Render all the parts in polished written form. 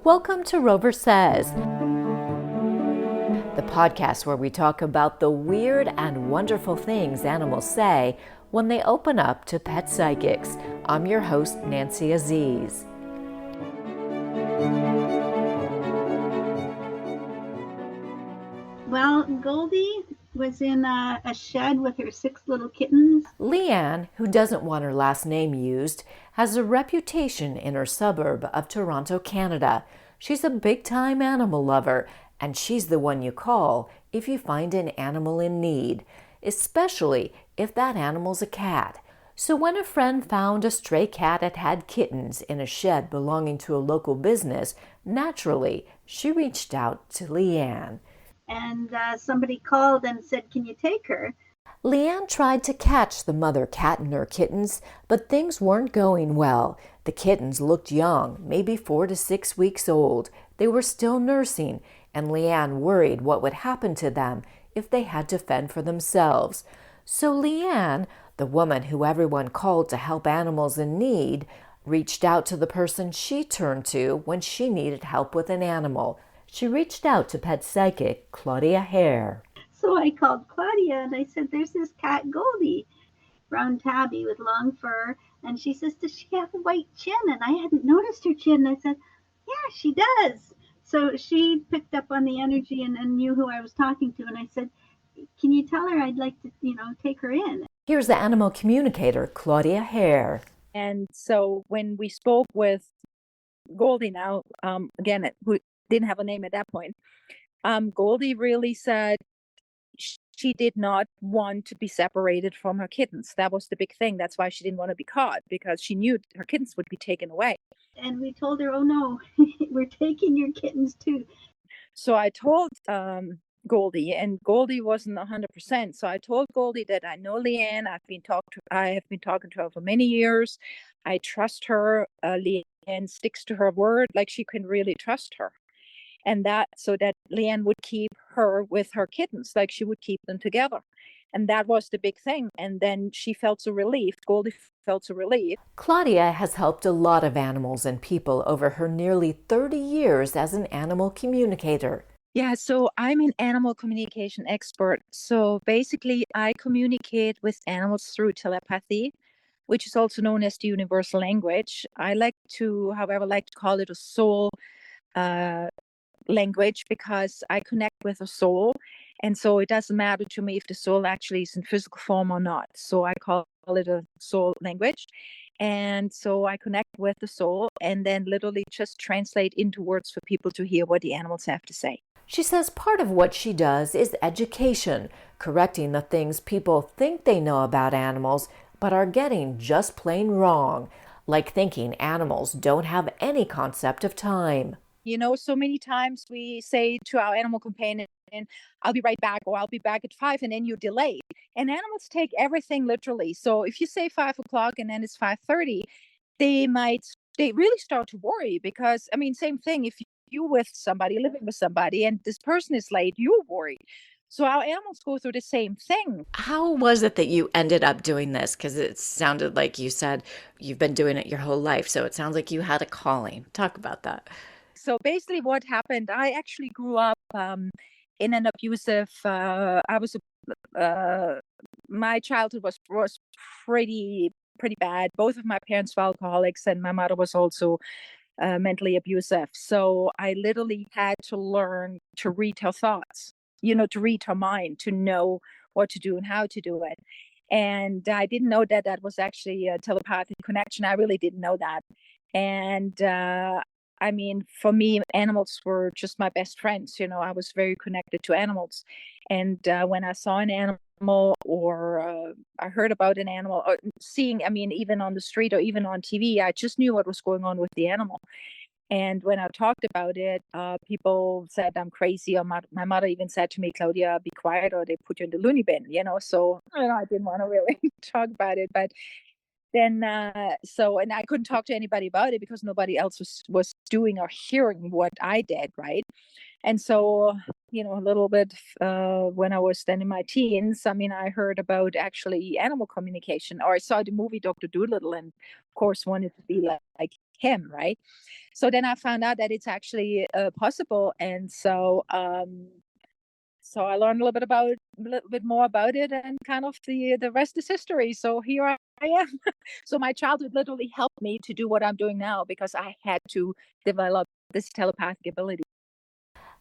Welcome to Rover Says, the podcast where we talk about the weird and wonderful things animals say when they open up to pet psychics. I'm your host, Nancy Aziz. Well, Goldie was in a shed with her 6 little kittens. Leanne, who doesn't want her last name used, has a reputation in her suburb of Toronto, Canada. She's a big-time animal lover, and she's the one you call if you find an animal in need, especially if that animal's a cat. So when a friend found a stray cat that had kittens in a shed belonging to a local business, naturally, she reached out to Leanne. And somebody called and said, "Can you take her?" Leanne tried to catch the mother cat and her kittens, but things weren't going well. The kittens looked young, maybe 4 to 6 weeks old. They were still nursing, and Leanne worried what would happen to them if they had to fend for themselves. So Leanne, the woman who everyone called to help animals in need, reached out to the person she turned to when she needed help with an animal. She reached out to pet psychic Claudia Hehr. So I called Claudia and I said, "There's this cat, Goldie, brown tabby with long fur." And she says, "Does she have a white chin?" And I hadn't noticed her chin. I said, "Yeah, she does." So she picked up on the energy and knew who I was talking to. And I said, "Can you tell her I'd like to, take her in?" Here's the animal communicator, Claudia Hehr. And so when we spoke with Goldie now, again, who didn't have a name at that point, Goldie really said she did not want to be separated from her kittens. That was the big thing. That's why she didn't want to be caught, because she knew her kittens would be taken away. And we told her, "Oh no, we're taking your kittens too." So I told Goldie, and Goldie wasn't 100%. So I told Goldie that I know Leanne. I have been talking to her for many years. I trust her. Leanne sticks to her word, like she can really trust her. And so that Leanne would keep her with her kittens, like she would keep them together. And that was the big thing. And then she felt so relieved. Goldie felt so relieved. Claudia has helped a lot of animals and people over her nearly 30 years as an animal communicator. Yeah, so I'm an animal communication expert. So basically, I communicate with animals through telepathy, which is also known as the universal language. I however, like to call it a soul language, because I connect with a soul. And so it doesn't matter to me if the soul actually is in physical form or not. So I call it a soul language. And so I connect with the soul and then literally just translate into words for people to hear what the animals have to say. She says part of what she does is education, correcting the things people think they know about animals but are getting just plain wrong, like thinking animals don't have any concept of time. So many times we say to our animal companion, "I'll be right back," or "I'll be back at 5," and then you're delayed. And animals take everything literally. So if you say 5 o'clock and then it's 5:30, they really start to worry, because, same thing. If you with somebody, living with somebody, and this person is late, you're worried. So our animals go through the same thing. How was it that you ended up doing this? Because it sounded like you said you've been doing it your whole life. So it sounds like you had a calling. Talk about that. So basically what happened, I actually grew up in an abusive, my childhood was pretty bad. Both of my parents were alcoholics, and my mother was also mentally abusive. So I literally had to learn to read her thoughts, to read her mind, to know what to do and how to do it. And I didn't know that was actually a telepathic connection. I really didn't know that. And for me, animals were just my best friends. I was very connected to animals. And when I saw an animal, or I heard about an animal, or seeing, even on the street or even on TV, I just knew what was going on with the animal. And when I talked about it, people said I'm crazy. Or my mother even said to me, "Claudia, be quiet or they put you in the loony bin," So, I didn't want to really talk about it. But then, and I couldn't talk to anybody about it because nobody else was doing or hearing what I did, right? And so, a little bit when I was then in my teens, I mean, I heard about actually animal communication, or I saw the movie Dr. Dolittle, and of course wanted to be like him, right? So then I found out that it's actually possible, and so I learned a little bit more about it, and kind of the rest is history. So here I am. So my childhood literally helped me to do what I'm doing now because I had to develop this telepathic ability.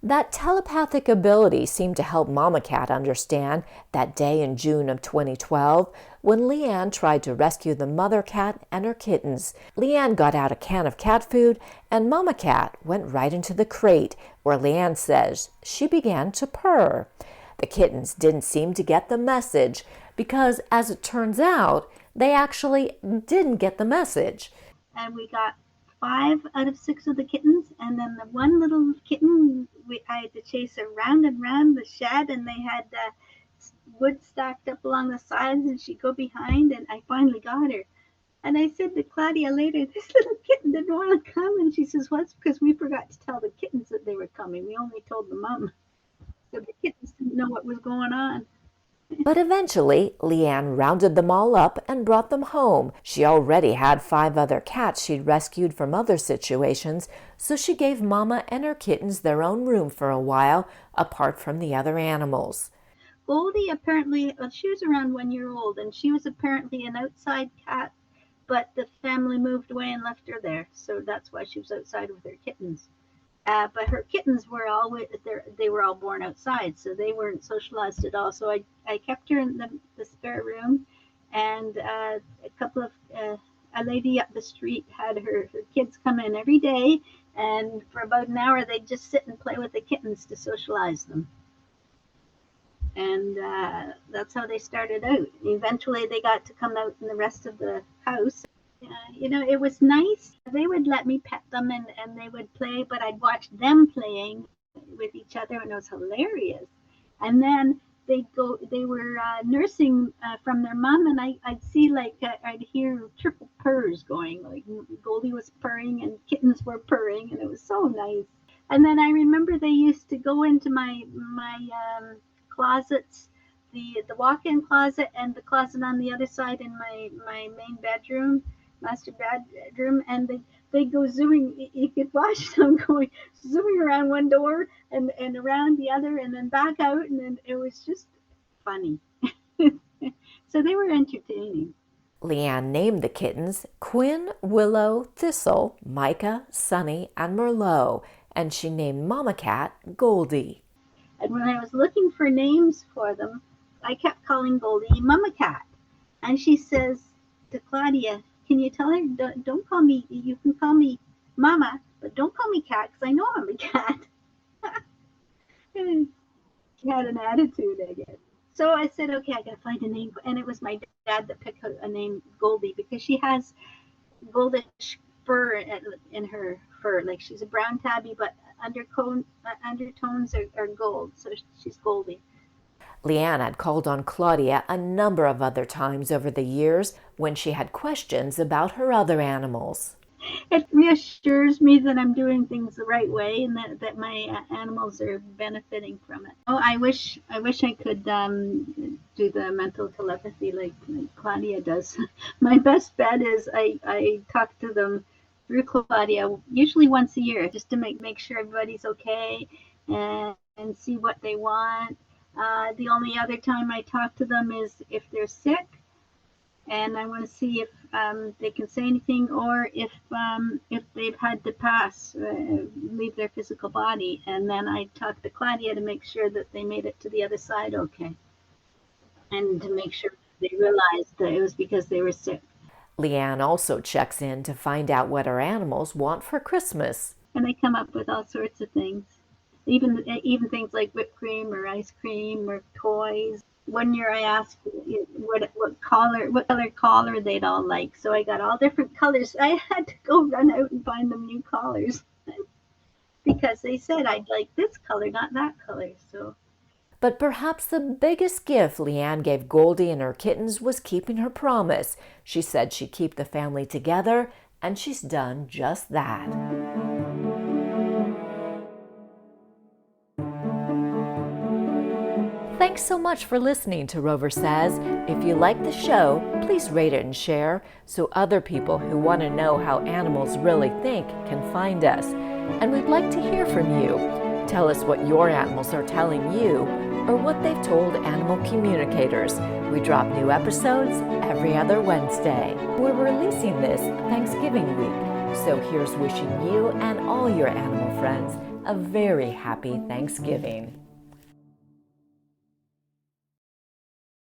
That telepathic ability seemed to help Mama Cat understand that day in June of 2012 when Leanne tried to rescue the mother cat and her kittens. Leanne got out a can of cat food and Mama Cat went right into the crate where Leanne says she began to purr. The kittens didn't seem to get the message because, as it turns out, they actually didn't get the message. And we got 5 out of 6 of the kittens, and then the one little kitten, I had to chase her round and round the shed, and they had wood stacked up along the sides, and she'd go behind, and I finally got her. And I said to Claudia later, this little kitten didn't want to come, and she says, well, it's because we forgot to tell the kittens that they were coming. We only told the mom. So the kittens didn't know what was going on. But eventually, Leanne rounded them all up and brought them home. She already had 5 other cats she'd rescued from other situations, so she gave Mama and her kittens their own room for a while, apart from the other animals. Goldie apparently, she was around 1 year old, and she was apparently an outside cat, but the family moved away and left her there, so that's why she was outside with her kittens. But her kittens were they were all born outside, so they weren't socialized at all. So I kept her in the spare room, and a couple of a lady up the street had her kids come in every day, and for about an hour they'd just sit and play with the kittens to socialize them. And that's how they started out. Eventually they got to come out in the rest of the house. It was nice. They would let me pet them and they would play, but I'd watch them playing with each other and it was hilarious. And then they were nursing from their mom, and I'd see I'd hear triple purrs going, like Goldie was purring and kittens were purring, and it was so nice. And then I remember they used to go into my closets, the walk-in closet and the closet on the other side in my main bedroom, master bedroom, and they go zooming. You could watch them going zooming around one door and around the other and then back out, and then it was just funny. So they were entertaining. Leanne named the kittens Quinn, Willow, Thistle, Micah, Sunny, and Merlot, and she named Mama Cat Goldie. And when I was looking for names for them, I kept calling Goldie Mama Cat. And she says to Claudia, can you tell her, don't call me, you can call me Mama, but don't call me Cat, because I know I'm a cat. She had an attitude, I guess. So I said, okay, I got to find a name. And it was my dad that picked out a name, Goldie, because she has goldish fur in her fur. Like she's a brown tabby, but undertones are gold. So she's Goldie. Leanne had called on Claudia a number of other times over the years when she had questions about her other animals. It reassures me that I'm doing things the right way and that my animals are benefiting from it. Oh, I wish I could do the mental telepathy like Claudia does. My best bet is I talk to them through Claudia usually once a year just to make sure everybody's okay and see what they want. The only other time I talk to them is if they're sick, and I want to see if they can say anything, or if they've had to pass, leave their physical body, and then I talk to Claudia to make sure that they made it to the other side okay, and to make sure they realized that it was because they were sick. Leanne also checks in to find out what her animals want for Christmas. And I come up with all sorts of things, even things like whipped cream or ice cream or toys. One year I asked what color collar they'd all like, so I got all different colors. I had to go run out and find them new collars because they said I'd like this color, not that color. So. But perhaps the biggest gift Leanne gave Goldie and her kittens was keeping her promise. She said she'd keep the family together, and she's done just that. Thanks so much for listening to Rover Says. If you like the show, please rate it and share so other people who want to know how animals really think can find us. And we'd like to hear from you. Tell us what your animals are telling you or what they've told animal communicators. We drop new episodes every other Wednesday. We're releasing this Thanksgiving week, so here's wishing you and all your animal friends a very happy Thanksgiving.